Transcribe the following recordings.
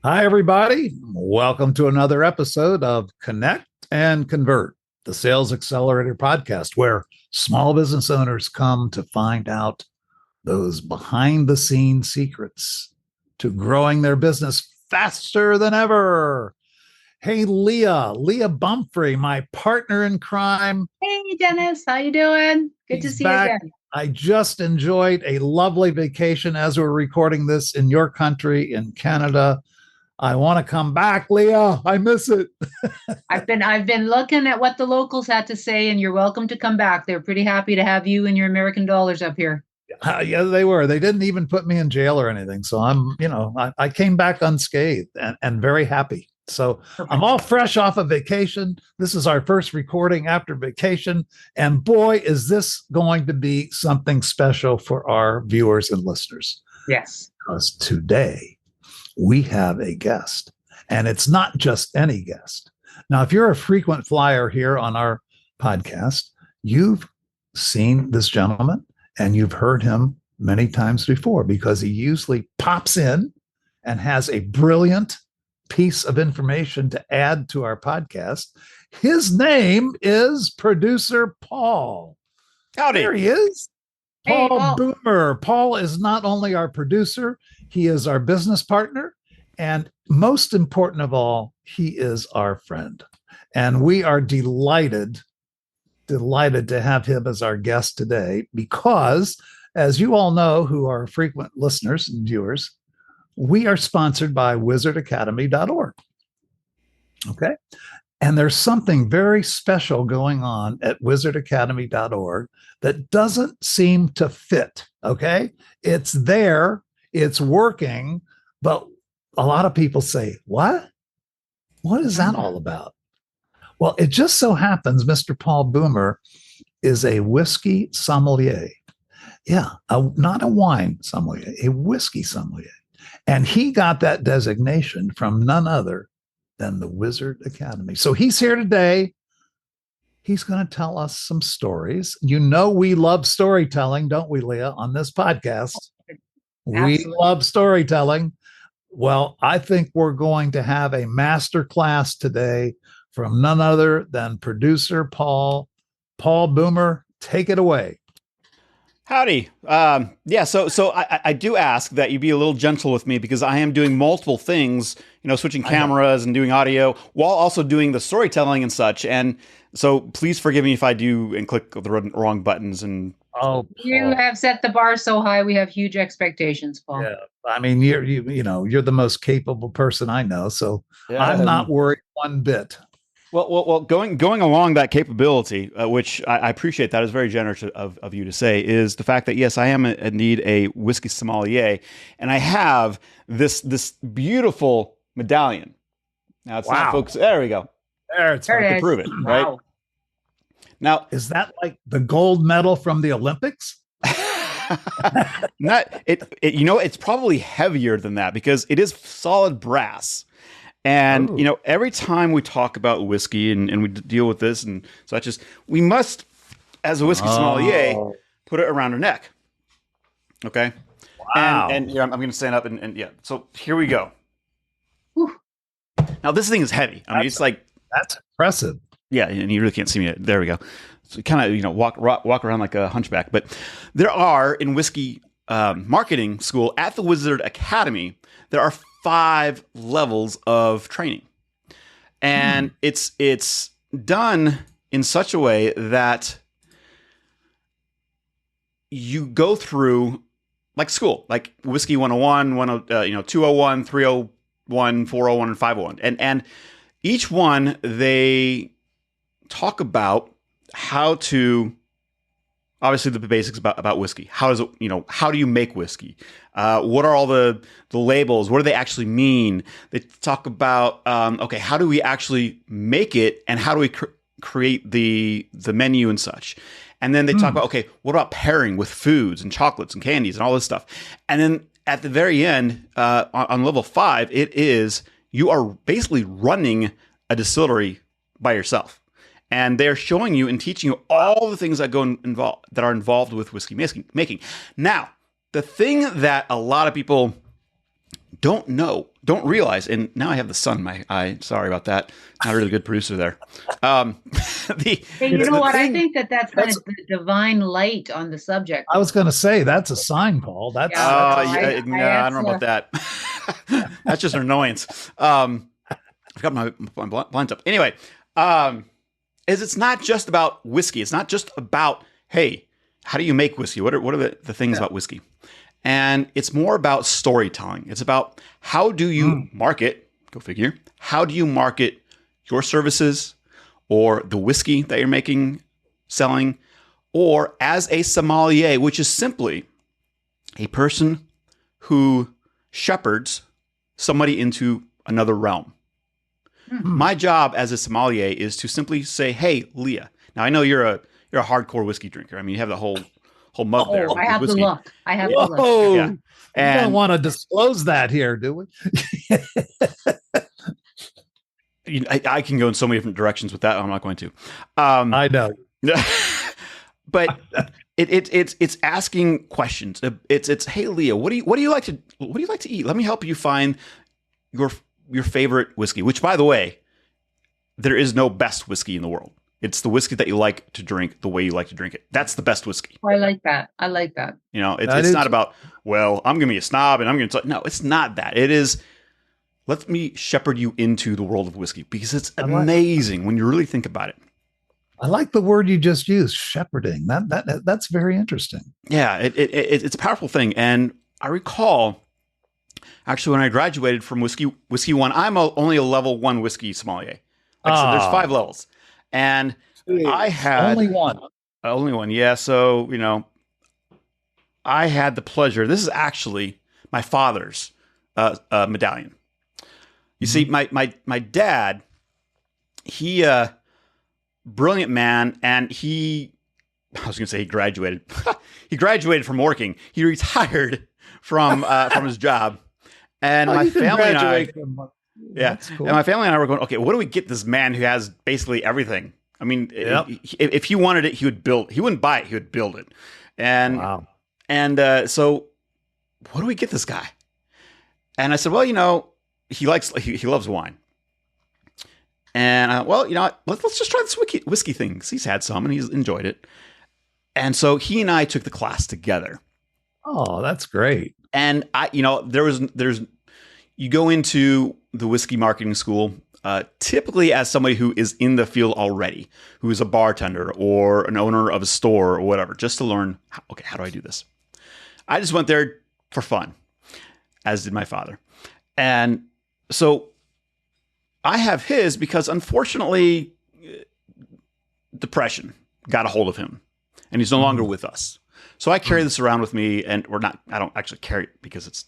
Hi, everybody. Welcome to another episode of Connect and Convert, the Sales Accelerator podcast, where small business owners come to find out those behind the scenes secrets to growing their business faster than ever. Hey, Leah Bumphrey, my partner in crime. Hey, Dennis, how you doing? Good to He's see you back. again. I just enjoyed a lovely vacation as we're recording this in your country in Canada. I want to come back, Leah. I miss it. I've been looking at what the locals had to say, and you're welcome to come back. They're pretty happy to have you and your American dollars up here. Yeah, they were. They didn't even put me in jail or anything. So I came back unscathed and very happy. So I'm all fresh off of vacation. This is our first recording after vacation. And boy, is this going to be something special for our viewers and listeners. Yes. Because today we have a guest, and it's not just any guest. Now, if you're a frequent flyer here on our podcast, you've seen this gentleman and you've heard him many times before because he usually pops in and has a brilliant piece of information to add to our podcast. His name is producer Paul. Howdy. There he is. Hey, Paul Paul. Boomer. Paul is not only our producer, he is our business partner. And most important of all, he is our friend. And we are delighted to have him as our guest today because, as you all know who are frequent listeners and viewers, we are sponsored by wizardacademy.org. Okay. And there's something very special going on at wizardacademy.org that doesn't seem to fit. Okay. It's there, it's working, but a lot of people say, what? What is that all about? Well, it just so happens Mr. Paul Boomer is a whiskey sommelier. Yeah, not a wine sommelier, a whiskey sommelier. And he got that designation from none other than the Wizard Academy. So he's here today. He's going to tell us some stories. You know, we love storytelling, don't we, Leah, on this podcast? Absolutely. We love storytelling. Well, I think we're going to have a master class today from none other than producer Paul. Paul Boomer, take it away. Howdy. So I do ask that you be a little gentle with me because I am doing multiple things, switching cameras and doing audio while also doing the storytelling and such. And so please forgive me if I do and click the wrong buttons. And You have set the bar so high. We have huge expectations, Paul. Yeah, I mean, you're the most capable person I know, so I'm not worried one bit. Well, going along that capability, which I appreciate, that is very generous of you to say, is the fact that yes, I am indeed a whiskey sommelier, and I have this beautiful medallion. Now it's not focused. There we go. It's hard to prove it, right? Wow. Now, is that like the gold medal from the Olympics? Not it. It's probably heavier than that because it is solid brass. And, every time we talk about whiskey and we deal with this and such as, we must, as a whiskey sommelier, put it around our neck. Okay? Wow. And here, I'm going to stand up and yeah. So here we go. Whew. Now, this thing is heavy. I mean, it's like... That's impressive. Yeah, and you really can't see me. There we go. So kind of, walk around like a hunchback. But there are, in whiskey marketing school at the Wizard Academy, there are 5 levels of training. And it's done in such a way that you go through like school, like Whiskey 101, 201, 301, 401, and 501. And each one, they talk about how to, obviously the basics about whiskey. How does it, how do you make whiskey? What are all the labels? What do they actually mean? They talk about, how do we actually make it and how do we create the menu and such? And then they talk about, what about pairing with foods and chocolates and candies and all this stuff? And then at the very end, on level 5, it is, you are basically running a distillery by yourself. And they're showing you and teaching you all the things that are involved with whiskey making. Now, the thing that a lot of people don't know, don't realize, and now I have the sun in my eye. Sorry about that. Not a really good producer there. Hey, you know what? I think that's kind of the divine light on the subject. I was going to say that's a sign, Paul. That's Yeah, I don't know about that. That's just an annoyance. I've got my blinds up. Anyway, it's not just about whiskey. It's not just about, hey, how do you make whiskey? What are the things about whiskey? And it's more about storytelling. It's about how do you market, go figure, how do you market your services or the whiskey that you're making, selling, or as a sommelier, which is simply a person who shepherds somebody into another realm. My job as a sommelier is to simply say, "Hey, Leah." Now I know you're a hardcore whiskey drinker. I mean, you have the whole mug there. I have whiskey. the look. I have the look. Yeah. We And don't want to disclose that here, do we? I can go in so many different directions with that. I'm not going to. I know. But it's asking questions. It's hey Leah, what do you like to eat? Let me help you find your favorite whiskey. Which, by the way, there is no best whiskey in the world. It's the whiskey that you like to drink the way you like to drink it. That's the best whiskey. I like that. You know, it's not about, well, I'm gonna be a snob and I'm gonna no, it's not that. It is, let me shepherd you into the world of whiskey because it's amazing when you really think about it. I like the word you just used, shepherding. That's very interesting. Yeah, it's a powerful thing. And I recall, actually, when I graduated from Whiskey One, I'm only a level 1 whiskey sommelier. Like I said, there's 5 levels. And I had only one. Only one, yeah. So, you know, I had the pleasure. This is actually my father's medallion. You see, my dad, he brilliant man, and I was going to say he graduated. He graduated from working. He retired from his job, and my family and I. Yeah, cool. And my family and I were going, okay, what do we get this man who has basically everything? I mean, if he wanted it, he would build. He wouldn't buy it; he would build it. And so, what do we get this guy? And I said, well, you know, he loves wine. And well, you know, let's just try this whiskey thing. He's had some and he's enjoyed it. And so he and I took the class together. Oh, that's great. And there's you go into the whiskey marketing school typically as somebody who is in the field already, who is a bartender or an owner of a store or whatever, just to learn, how do I do this? I just went there for fun, as did my father. And so I have his because, unfortunately, depression got a hold of him and he's no longer with us. So I carry this around with me, I don't actually carry it because it's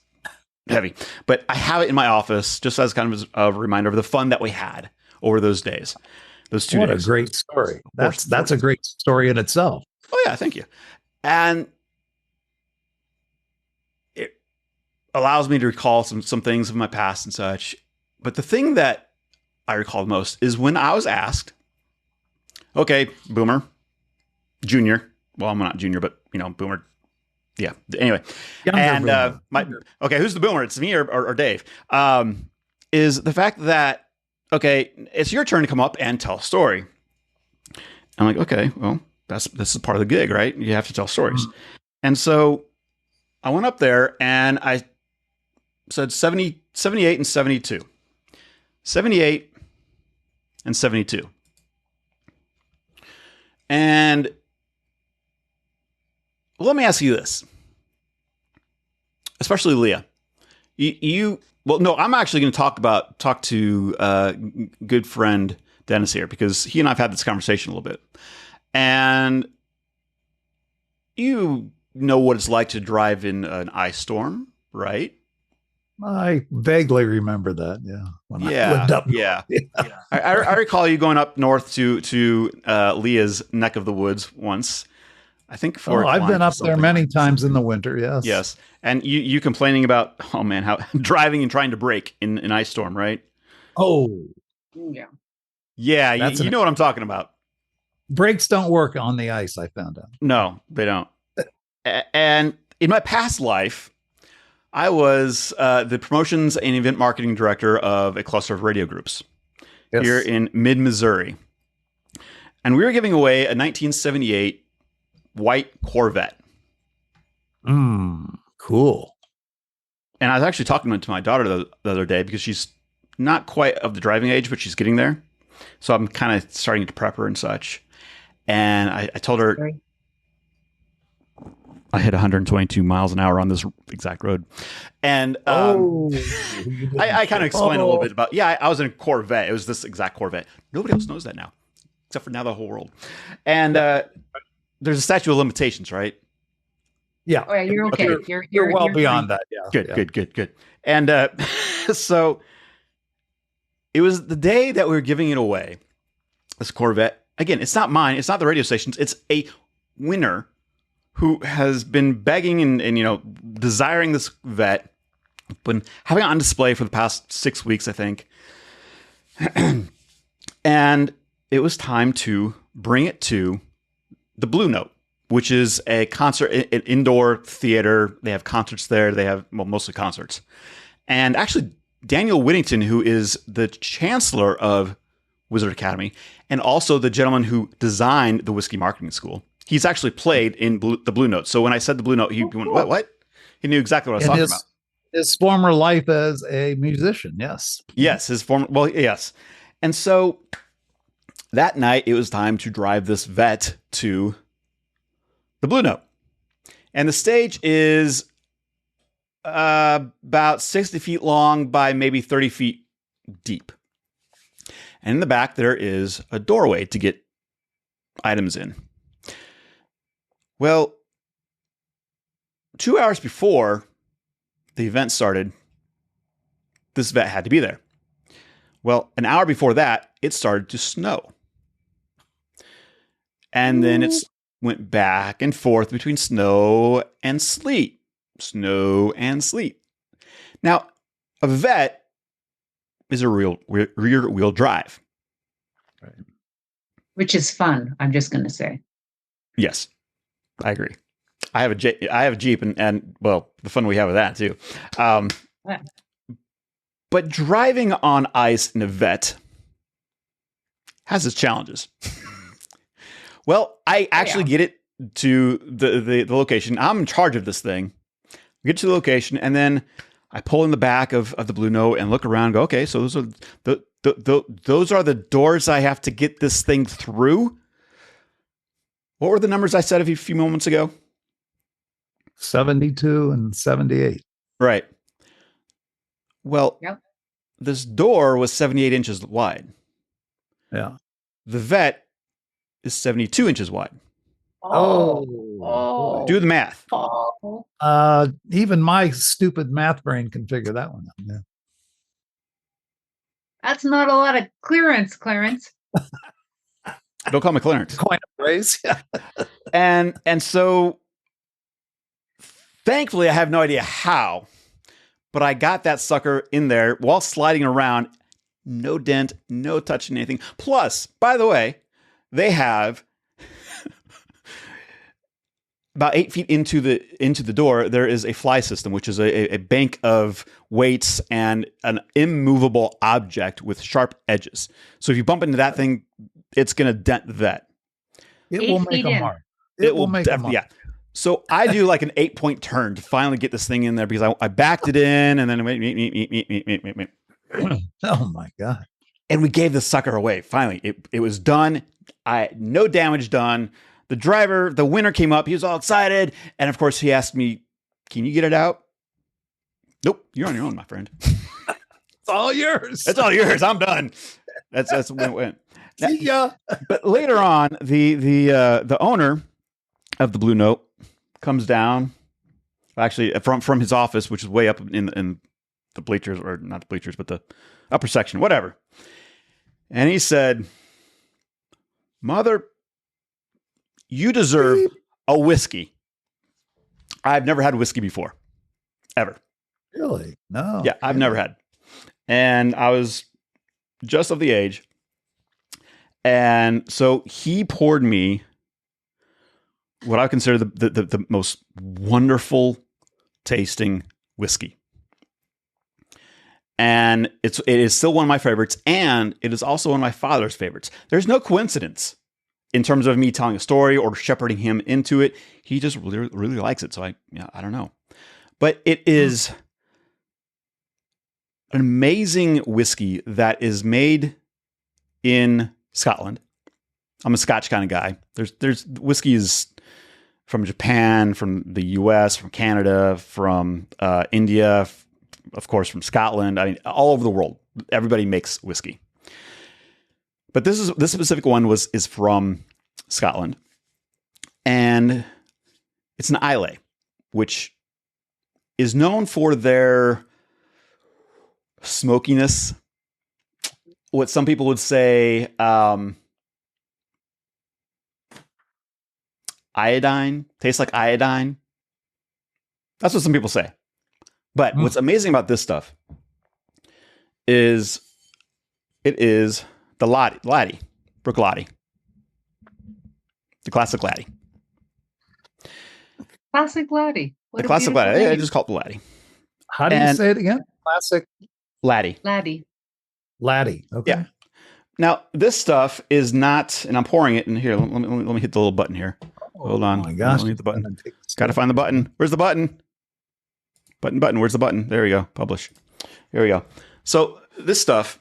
heavy, but I have it in my office just as kind of a reminder of the fun that we had over those days, those 2 days. What a great story. That's a great story in itself. Oh yeah. Thank you. And it allows me to recall some things of my past and such. But the thing that I recall the most is when I was asked, okay, Boomer, Junior. Well, I'm not Junior, but you know, Boomer. Yeah. Anyway, Younger and okay, who's the Boomer? It's me or Dave. Is the fact that okay, it's your turn to come up and tell a story. I'm like, okay, well, this is part of the gig, right? You have to tell stories. Mm-hmm. And so I went up there and I said 70, 78 and 72. 78 and 72. And let me ask you this, especially Leah. Well, no, I'm actually going to talk to good friend Dennis here because he and I've had this conversation a little bit, and you know what it's like to drive in an ice storm, right? I vaguely remember that. Yeah. When I lived up north. Yeah. I recall you going up north to Leah's neck of the woods once. I think I've been up there many times in the winter. Yes. Yes. And you complaining about, oh man, how driving and trying to brake in an ice storm, right? Oh, yeah. Yeah. You know what I'm talking about. Brakes don't work on the ice. I found out. No, they don't. And in my past life, I was the promotions and event marketing director of a cluster of radio groups here in mid-Missouri. And we were giving away a 1978 white Corvette. Cool. And I was actually talking to my daughter the other day because she's not quite of the driving age, but she's getting there. So I'm kind of starting to prep her and such. And I told her I hit 122 miles an hour on this exact road. And I kind of explained a little bit about, I was in a Corvette. It was this exact Corvette. Nobody else knows that now, except for now the whole world. And there's a statute of limitations, right? Yeah. Oh, yeah, you're okay. You're well beyond that. Yeah. Good. And so it was the day that we were giving it away. This Corvette. Again, it's not mine. It's not the radio station's. It's a winner who has been begging and desiring this vet. Been having it on display for the past 6 weeks, I think. And it was time to bring it to the Blue Note, which is a concert, an indoor theater. They have concerts there. They have, mostly concerts. And actually, Daniel Whittington, who is the chancellor of Wizard Academy, and also the gentleman who designed the whiskey marketing school, he's actually played in the Blue Note. So when I said the Blue Note, he went, what? He knew exactly what I was talking about. His former life as a musician, yes. Yes, yes. And so that night, it was time to drive this vet to the Blue Note. And the stage is about 60 feet long by maybe 30 feet deep. And in the back, there is a doorway to get items in. Well, 2 hours before the event started, this vet had to be there. Well, an hour before that, it started to snow. And then it went back and forth between snow and sleet. Snow and sleet. Now, a vet is a rear wheel drive. Right. Which is fun, I'm just going to say. Yes, I agree. I have a Jeep and well, the fun we have with that too. But driving on ice in a vet has its challenges. Well, I actually get it to the location. I'm in charge of this thing. We get to the location, and then I pull in the back of the Blue Note and look around and go, okay, so those are the doors I have to get this thing through. What were the numbers I said a few moments ago? 72 and 78. Right. Well, This door was 78 inches wide. Yeah. The vet is 72 inches wide. Oh. Do the math. Even my stupid math brain can figure that one out. Yeah. That's not a lot of clearance, Clarence. Don't call me Clarence. Coin of phrase. And so thankfully I have no idea how, but I got that sucker in there while sliding around. No dent, no touching anything. Plus, by the way, they have about 8 feet into the door, there is a fly system, which is a bank of weights and an immovable object with sharp edges. So if you bump into that thing, it's going to dent the vet. It will make them hard. It will make them hard. Yeah. So I do like an 8-point turn to finally get this thing in there because I backed it in and then wait. Oh my God. And we gave the sucker away. Finally, it was done. No damage done. The driver, the winner came up. He was all excited. And of course, he asked me, can you get it out? Nope. You're on your own, my friend. It's all yours. It's all yours. I'm done. That's when it went. See ya. But later on, the owner of the Blue Note comes down, actually from his office, which is way up in the bleachers, or not the bleachers, but the upper section, whatever. And he said, "Mother, you deserve a whiskey. I've never had whiskey before, ever." Really? No. Yeah, I've never had. And I was just of the age. And so he poured me what I consider the most wonderful tasting whiskey. And it is still one of my favorites, and it is also one of my father's favorites. There's no coincidence in terms of me telling a story or shepherding him into it. He just really, really likes it. So I don't know. But it is an amazing whiskey that is made in Scotland. I'm a Scotch kind of guy. There's whiskeys from Japan, from the US, from Canada, from India, of course, from Scotland. I mean, all over the world, everybody makes whiskey. But this specific one is from Scotland, and it's an Islay, which is known for their smokiness. What some people would say, iodine, tastes like iodine. That's what some people say. But what's amazing about this stuff is it is the Laddie, Brook Laddie, the classic Laddie. Classic Laddie. The classic Laddie. I just call it the Laddie. How do you say it again? Classic Laddie. Laddie. Laddie. Okay. Yeah. Now, this stuff is not, and I'm pouring it in here. Let me hit the little button here. Hold on. Oh my gosh. Let me hit the button. Got to find the button. Where's the button? Button. Where's the button? There we go. Publish. Here we go. So this stuff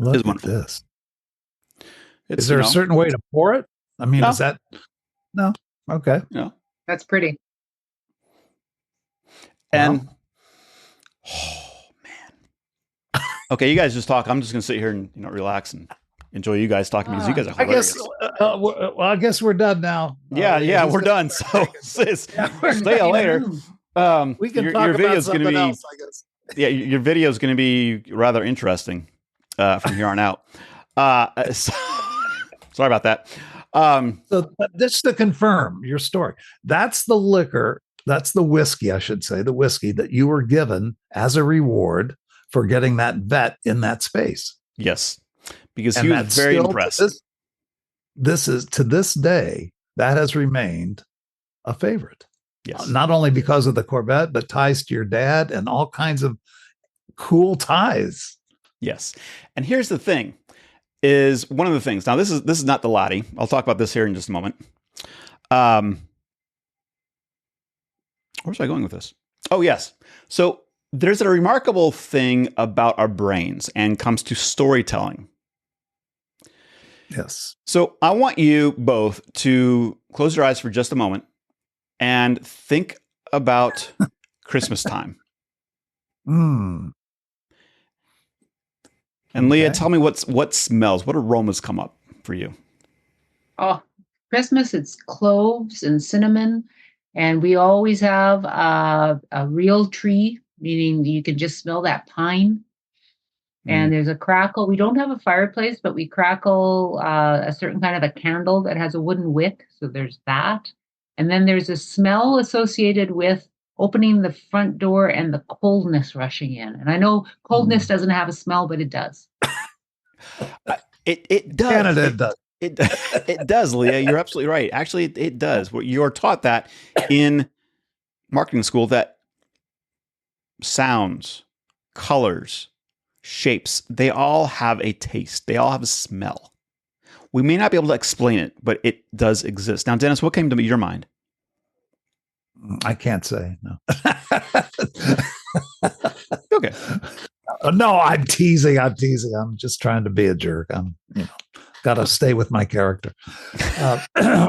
is wonderful. This. Is there a certain way to pour it? I mean, is that no? Okay. No. That's pretty. And oh man. Okay, you guys just talk. I'm just gonna sit here and relax and enjoy you guys talking because you guys are hilarious. I guess we're done now. Yeah, we're done. So sis, see you later. We can talk about something else, I guess. Yeah, your video is going to be rather interesting from here on out. Sorry about that. So just to confirm your story, that's the liquor, that's the whiskey, I should say, the whiskey that you were given as a reward for getting that vet in that space. Yes, because he was very impressed. This is, to this day, that has remained a favorite. Yes. Not only because of the Corvette, but ties to your dad and all kinds of cool ties. Yes. And here's the thing, is one of the things. Now, this is not the Laddie. I'll talk about this here in just a moment. Where's I going with this? Oh, yes. So there's a remarkable thing about our brains and comes to storytelling. Yes. So I want you both to close your eyes for just a moment and think about Christmas time. And Leah, tell me what smells, what aromas come up for you? Oh, Christmas, it's cloves and cinnamon. And we always have a real tree, meaning you can just smell that pine. And there's a crackle. We don't have a fireplace, but we crackle a certain kind of a candle that has a wooden wick. So there's that. And then there's a smell associated with opening the front door and the coldness rushing in. And I know coldness doesn't have a smell, but it does. It does. Canada does. It does, Leah. You're absolutely right. Actually, it does. You're taught that in marketing school, that sounds, colors, shapes, they all have a taste. They all have a smell. We may not be able to explain it, but it does exist. Now, Dennis, what came to your mind? I can't say, no. Okay. No, I'm teasing. I'm just trying to be a jerk. I'm, got to stay with my character.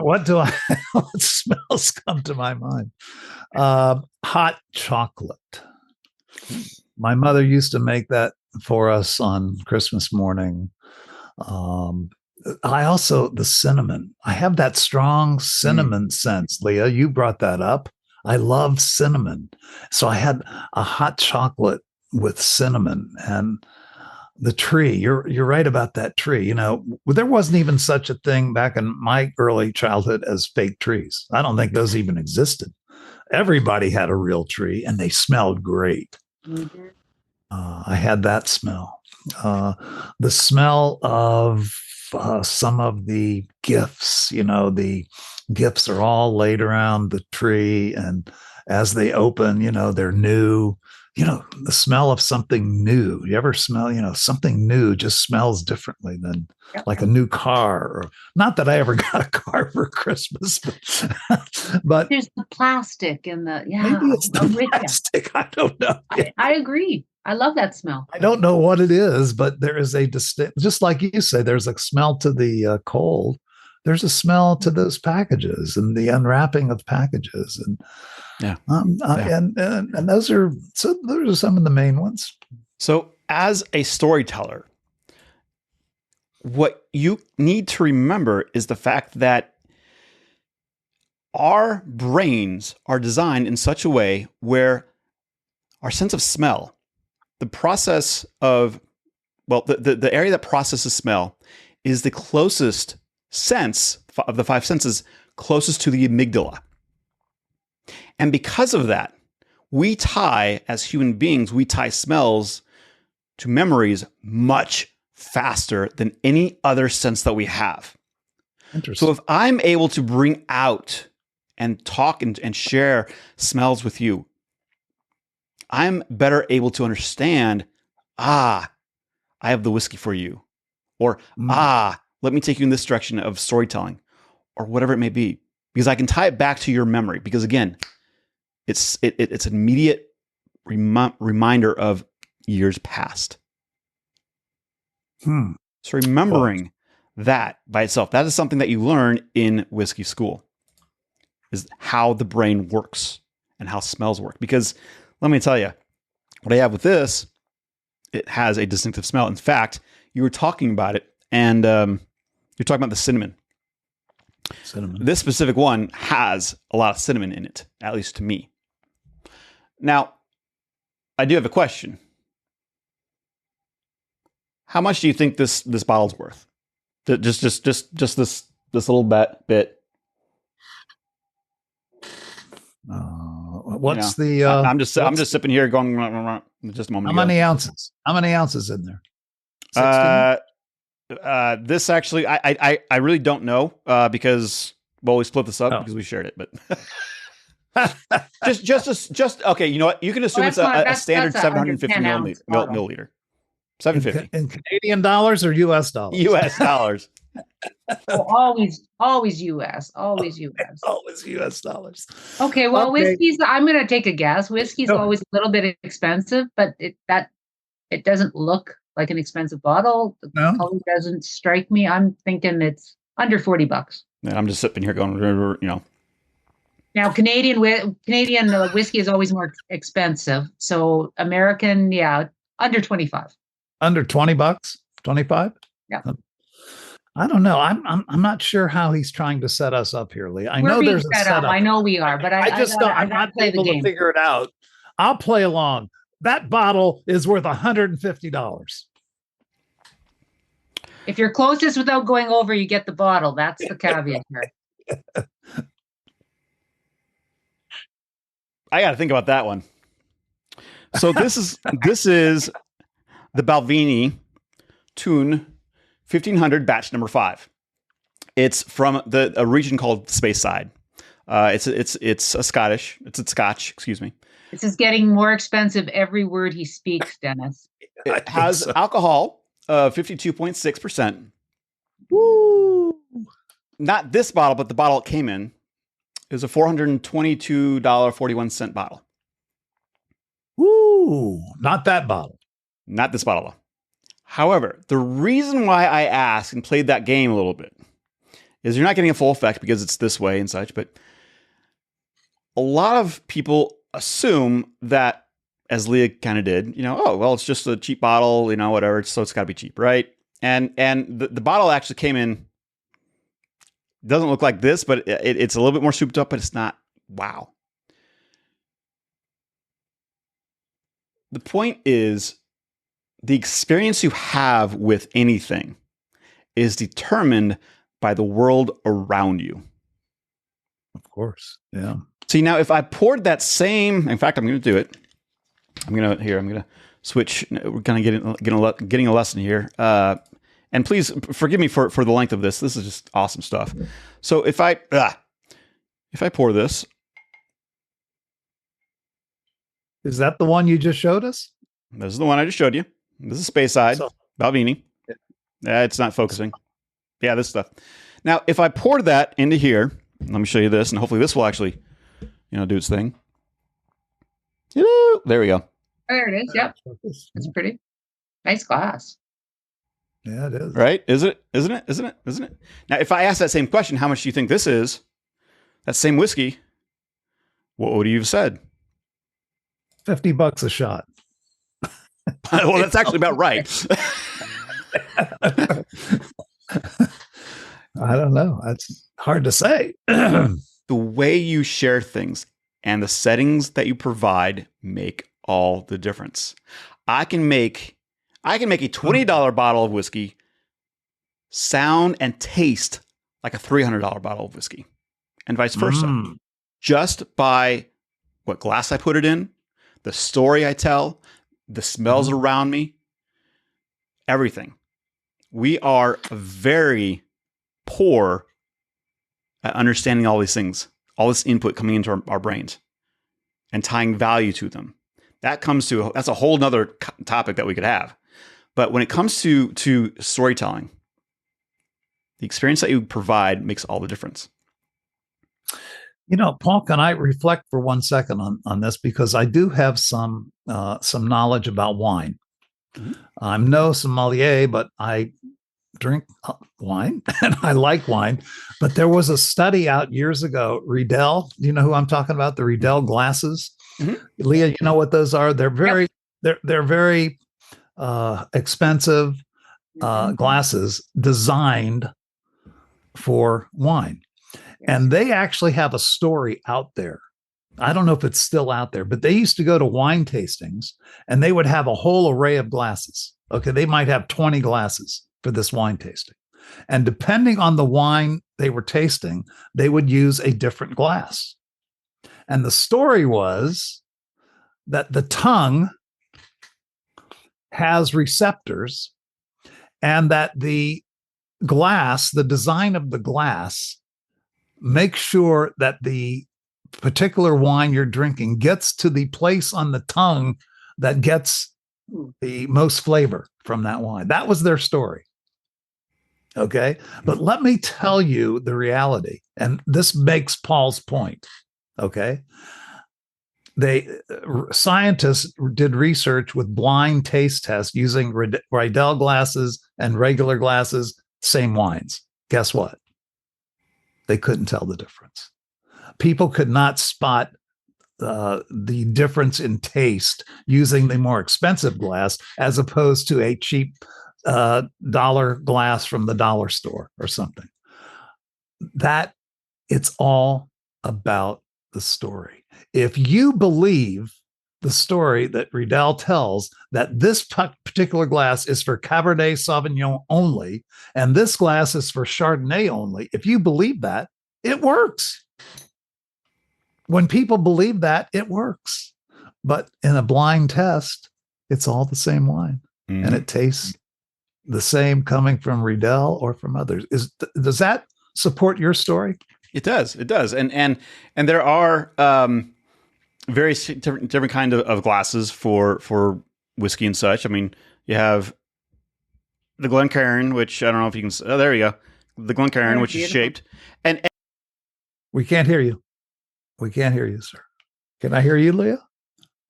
What smells come to my mind? Hot chocolate. My mother used to make that for us on Christmas morning. The cinnamon. I have that strong cinnamon sense, Leah. You brought that up. I love cinnamon. So I had a hot chocolate with cinnamon and the tree. You're right about that tree. There wasn't even such a thing back in my early childhood as fake trees. I don't think those even existed. Everybody had a real tree and they smelled great. Mm-hmm. I had that smell. The smell of some of the gifts, the gifts are all laid around the tree and as they open, they're new. The smell of something new. You ever smell, something new just smells differently than Yep. like a new car. Or not that I ever got a car for Christmas, but There's the plastic and maybe it's I'm the with ya. plastic. I don't know. I agree. I love that smell. I don't know what it is, but there is a distinct, just like you say, there's a smell to the cold. There's a smell to those packages and the unwrapping of packages, and Yeah. and those are some of the main ones. So, as a storyteller, what you need to remember is the fact that our brains are designed in such a way where our sense of smell, the process of, the area that processes smell is the closest sense of the five senses, closest to the amygdala. And because of that, as human beings, we tie smells to memories much faster than any other sense that we have. Interesting. So if I'm able to bring out and talk and share smells with you, I'm better able to understand, I have the whiskey for you. Or, let me take you in this direction of storytelling, or whatever it may be, because I can tie it back to your memory. Because again, it's an immediate reminder of years past. So remembering that by itself, that is something that you learn in whiskey school, is how the brain works and how smells work. Because let me tell you, what I have with this, it has a distinctive smell. In fact, you were talking about it, and you're talking about the cinnamon. This specific one has a lot of cinnamon in it, at least to me. Now, I do have a question. How much do you think this bottle's worth? Just this little bit. What's the? I'm just sipping here, going just a moment. How many ounces? How many ounces in there? 16? This actually, I really don't know because we split this up because we shared it, but just okay. You know what? You can assume it's a standard 750 milliliter. 750 in Canadian dollars or U.S. dollars? U.S. dollars. Always U.S. Always U.S. Always U.S. dollars. Okay, well, whiskey's. I'm going to take a guess. Whiskey's always a little bit expensive, but it doesn't look like an expensive bottle. The color doesn't strike me. I'm thinking it's under $40. And I'm just sitting here going, Now, Canadian whiskey is always more expensive. So American, under 25. Under $20, 25. Yeah. I don't know. I'm not sure how he's trying to set us up here, Leah. We're being set up. I know we are, but I'm not able to figure it out. I'll play along. That bottle is worth $150. If you're closest without going over, you get the bottle. That's the caveat here. I got to think about that one. So this is the Balvenie Tune 1500 batch number 5. It's from a region called Speyside. It's a Scotch. Excuse me. This is getting more expensive every word he speaks, Dennis. It has alcohol of 52.6%. Woo! Not this bottle, but the bottle it came in is a $422.41 bottle. Woo! Not that bottle. Not this bottle, though. However, the reason why I asked and played that game a little bit is you're not getting a full effect because it's this way and such, but a lot of people assume that, as Leah kind of did, it's just a cheap bottle, whatever, so it's got to be cheap, right? And the bottle actually came in, doesn't look like this, but it's a little bit more souped up, but it's not, wow. The point is, the experience you have with anything is determined by the world around you. Of course. Yeah. See, now if I poured that same, in fact, I'm going to do it. I'm going to switch. We're kind of getting a lesson here. And please forgive me for the length of this. This is just awesome stuff. So if I pour this, Is that the one you just showed us? This is the one I just showed you. This is Speyside, So- Balvenie. It's not focusing. Yeah, this stuff. Now, if I pour that into here, let me show you this, and hopefully this will actually, do its thing. There we go. There it is. Yep. It's pretty. Nice glass. Yeah, it is. Right? Isn't it? Now, if I ask that same question, how much do you think this is? That same whiskey, what would you have said? $50 a shot. Well, that's actually about right. I don't know. That's hard to say. The way you share things and the settings that you provide make all the difference. I can make a $20 bottle of whiskey sound and taste like a $300 bottle of whiskey, and vice versa, just by what glass I put it in, the story I tell, the smells around me, everything. We are very poor at understanding all these things, all this input coming into our brains and tying value to them. That's a whole nother topic that we could have. But when it comes to storytelling, the experience that you provide makes all the difference. Paul, can I reflect for 1 second on this? Because I do have some knowledge about wine. I'm no sommelier, but I drink wine and I like wine. But there was a study out years ago, Riedel. Do you know who I'm talking about? The Riedel glasses. Leah, you know what those are? They're very they're very expensive glasses designed for wine. And they actually have a story out there. I don't know if it's still out there, but they used to go to wine tastings and they would have a whole array of glasses. Okay, they might have 20 glasses for this wine tasting. And depending on the wine they were tasting, they would use a different glass. And the story was that the tongue has receptors and that the glass, the design of the glass, make sure that the particular wine you're drinking gets to the place on the tongue that gets the most flavor from that wine. That was their story. Okay. But let me tell you the reality. And this makes Paul's point. Okay. Scientists did research with blind taste tests using Riedel glasses and regular glasses, same wines. Guess what? They couldn't tell the difference. People could not spot the difference in taste using the more expensive glass as opposed to a cheap dollar glass from the dollar store or something. That it's all about the story. If you believe the story that Riedel tells that this particular glass is for Cabernet Sauvignon only, and this glass is for Chardonnay only, if you believe that, it works. When people believe that, it works. But in a blind test, it's all the same wine, and it tastes the same coming from Riedel or from others. Does that support your story? It does. It does. And there are various different kind of glasses for whiskey and such. I mean, you have the Glencairn, which I don't know if you can. Oh, there you go. The Glencairn, which is shaped. And we can't hear you. We can't hear you, sir. Can I hear you, Leah?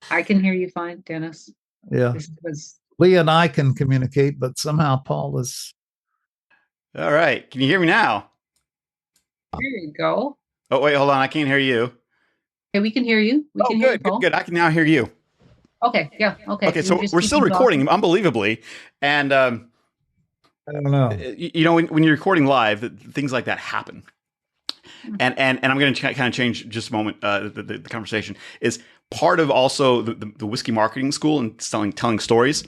I can hear you fine, Dennis. Yeah. Leah and I can communicate, but somehow Paul is. All right. Can you hear me now? There you go. Oh, wait, hold on. I can't hear you. Hey, we can hear you. We can hear you, good. I can now hear you. Okay. Yeah. Okay. Okay. So we're still recording unbelievably. And I don't know. When you're recording live, things like that happen. And I'm going to kind of change just a moment. The conversation is part of also the whiskey marketing school and telling stories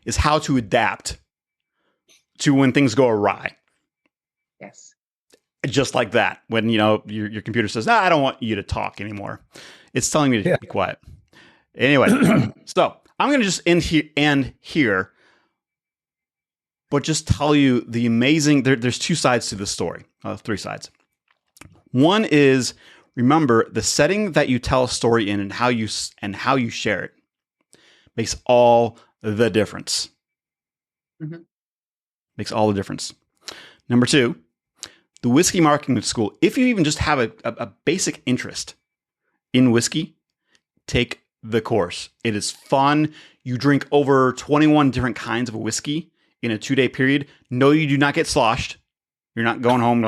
is how to adapt to when things go awry. Yes. Just like that, when your computer says, "No, I don't want you to talk anymore," it's telling me to be quiet. Anyway, so I'm going to just end here, but just tell you the amazing. There's two sides to the story. Three sides. One is remember the setting that you tell a story in and how you share it makes all the difference. Mhm. Makes all the difference. Number 2, the whiskey marketing school. If you even just have a basic interest in whiskey, take the course. It is fun. You drink over 21 different kinds of whiskey in a 2-day period. No, you do not get sloshed. You're not going home.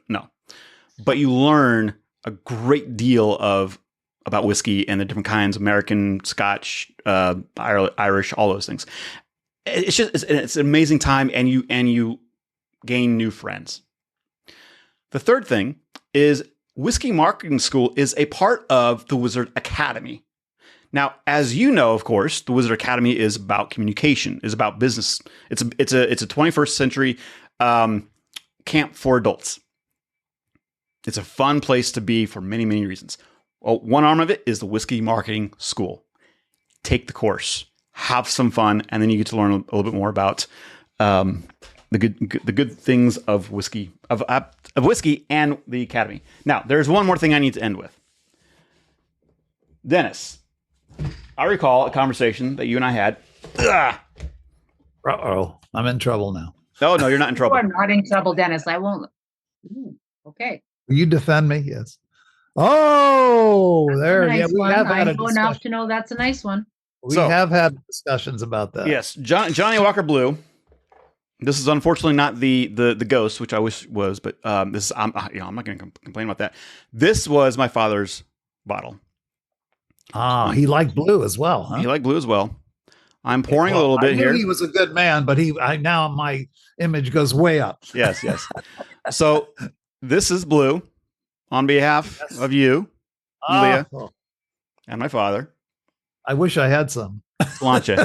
No. But you learn a great deal about whiskey and the different kinds, American, Scotch, Irish, all those things. It's an amazing time, and you gain new friends. The third thing is Whiskey Marketing School is a part of the Wizard Academy. Now, as you know, of course, the Wizard Academy is about communication, is about business. It's a 21st century camp for adults. It's a fun place to be for many, many reasons. Well, one arm of it is the Whiskey Marketing School. Take the course, have some fun, and then you get to learn a little bit more about the good things of whiskey, of whiskey and the academy. Now, there's one more thing I need to end with. Dennis, I recall a conversation that you and I had. Uh-oh, I'm in trouble now. Oh, no, you're not in trouble. You are not in trouble, Dennis. I won't. Ooh, okay. Will you defend me? Yes. Oh, That's there. a nice Yeah, we one. have had I a know discussion. enough to know that's a nice one. We have had discussions about that. Yes, Johnny Walker Blue. This is unfortunately not the ghost, which I wish was, but this is I'm not going to complain about that. This was my father's bottle. Ah, he liked blue as well, huh? He liked blue as well. I'm pouring a little bit here. He was a good man, but now my image goes way up. Yes. So this is blue on behalf of you, Leah, and my father. I wish I had some. Planche.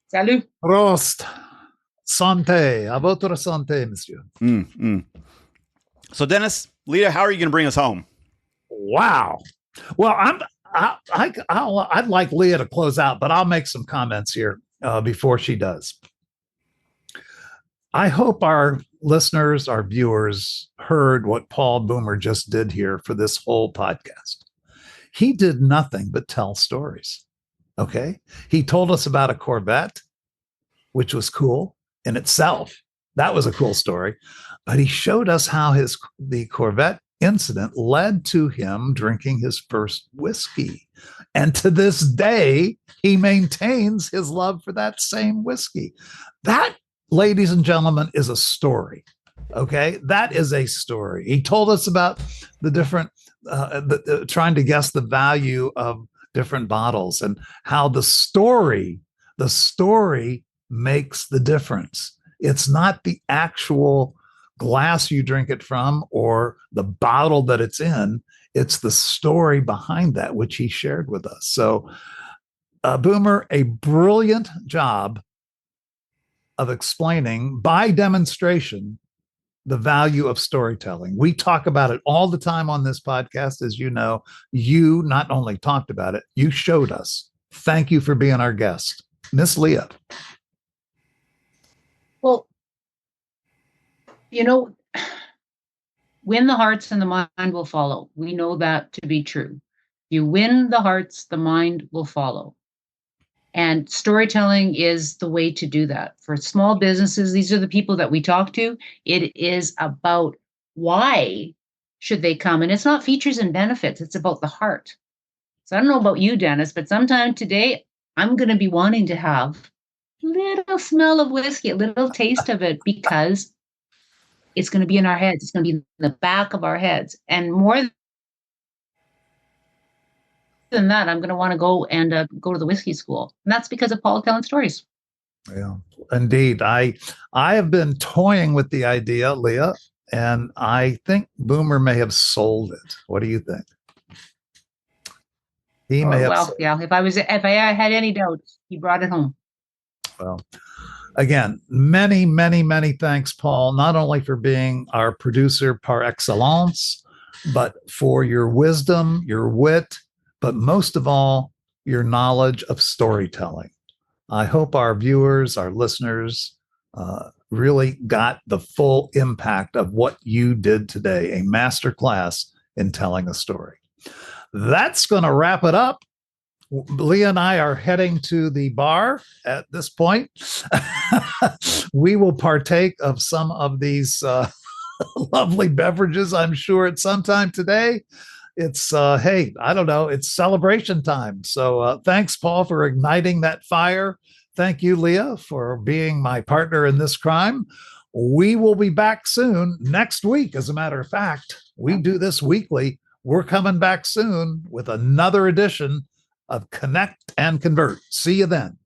Salut. Prost. Santé. À votre santé, monsieur. So, Dennis, Leah, how are you going to bring us home? Wow. Well, I'd like Leah to close out, but I'll make some comments here before she does. I hope our listeners, our viewers, heard what Paul Boomer just did here for this whole podcast. He did nothing but tell stories. Okay. He told us about a Corvette, which was cool in itself. That was a cool story. But he showed us how the Corvette incident led to him drinking his first whiskey. And to this day, he maintains his love for that same whiskey. That, ladies and gentlemen, is a story. Okay. That is a story. He told us about the different, trying to guess the value of different bottles and how the story makes the difference. It's not the actual glass you drink it from or the bottle that it's in. It's the story behind that, which he shared with us. So, Boomer, a brilliant job of explaining by demonstration the value of storytelling. We talk about it all the time on this podcast. As you know, you not only talked about it, you showed us. Thank you for being our guest. Miss Leah. Well, win the hearts and the mind will follow. We know that to be true. You win the hearts, the mind will follow. And storytelling is the way to do that. For small businesses, these are the people that we talk to. It is about why should they come? And it's not features and benefits. It's about the heart. So I don't know about you, Dennis, but sometime today, I'm going to be wanting to have a little smell of whiskey, a little taste of it, because it's going to be in our heads. It's going to be in the back of our heads. And more than that, I'm going to want to go to the whiskey school. And that's because of Paul telling stories. Yeah, indeed. I have been toying with the idea, Leah, and I think Boomer may have sold it. What do you think? He may have. Well, yeah. If I had any doubts, he brought it home. Well, again, many, many, many thanks, Paul, not only for being our producer par excellence, but for your wisdom, your wit, but most of all, your knowledge of storytelling. I hope our viewers, our listeners, really got the full impact of what you did today, a master class in telling a story. That's going to wrap it up. Leah and I are heading to the bar at this point. We will partake of some of these lovely beverages, I'm sure, at some time today. It's, hey, I don't know, it's celebration time. So thanks, Paul, for igniting that fire. Thank you, Leah, for being my partner in this crime. We will be back soon next week. As a matter of fact, we do this weekly. We're coming back soon with another edition of Connect and Convert. See you then.